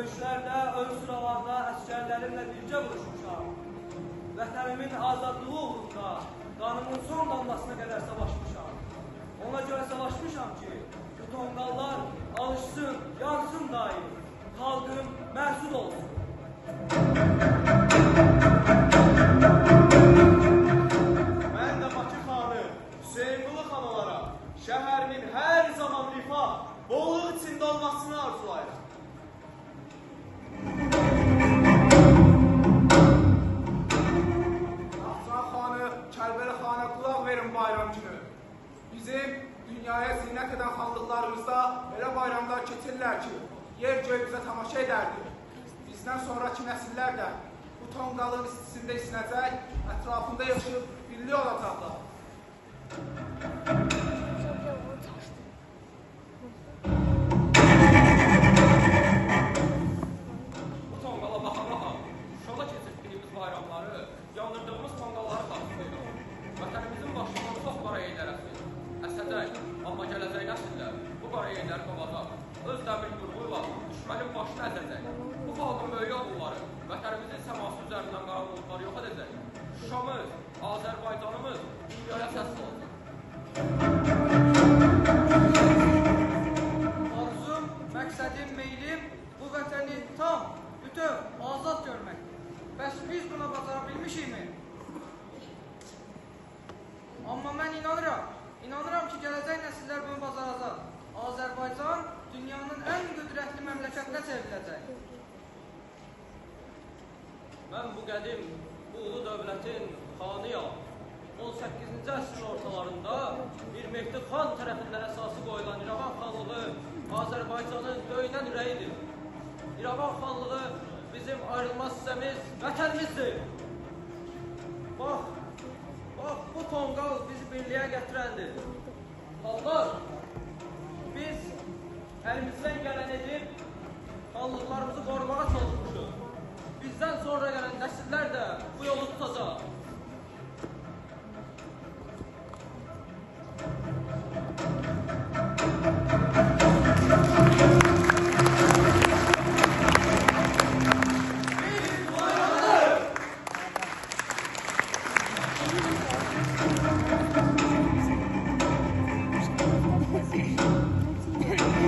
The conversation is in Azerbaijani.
döyüşlərdə, ön sıralarda əskərlərimlə bircə vuruşmuşam. Vətənimin azadlığı uğrunda qanımın son damlasına qədər savaşmışam. Ona görə savaşmışam ki, bu tonqallar alışsın, yansın daim, xalqım məhsud olsun. Mən də Bakı xanı, Hüseynqulu xanalara, şəhərimin hər zaman rifah, bolluk içində olmasını arzulayır. Afsan xanı, Kərbəli xana qulaq verin bayram günü. Bizim dünyaya zinət edən xanlıqlarımızda elə bayramlar keçirlər ki, yer göy bizə tamaşa edərdi. Bizdən sonraki nəsillər də bu tonqalın istisində isinəcək, ətrafında yaşayıb birlik olacaqlar. Bu tonqala baxa-baxa, Şuşada keçirdiyimiz bayramları, yandırdığımız tonqalları xatırlayırıq. Vətənimizin başından çox qara yerlər əsir. Əsəcək, amma gələcək nəsillər bu qara yerləri qovacaq. Öz dəmir qurğuyla düşmənin başını əzəcək. Bu xalqın böyük oğulları vətənimizin səması üzərindən qara buludları yox edəcək. Şuşamız, Azərbaycanımız dünyaya səs olacaq. Arzum, məqsədim, meylim bu vətəni tam, bütöv, azad görmək. Bəs biz buna bacara bilmişikmi? Amma mən inanıram ki, gələcək nəsillər bunu bacaracaq. Azərbaycan dünyanın ən qüdrətli məmləkətinə çevriləcək. Mən bu qədim, bu ulu dövlətin xanıyam. 18-ci əsrin ortalarında bir Mehdi xan tərəfindən əsası qoyulan İrəvan xanlığı Azərbaycanın döyünən ürəyidir. İrəvan xanlığı bizim ayrılmaz hissəmiz, vətənimizdir. Bax, bu tonqal bizi birliyə gətirəndir. Xalqlar, biz əlimizdən gələn edib xanlıqlarımızı qorumağa çalışmışıq. Bizdən sonra gələn nəsillər də bu yolu tutacaq.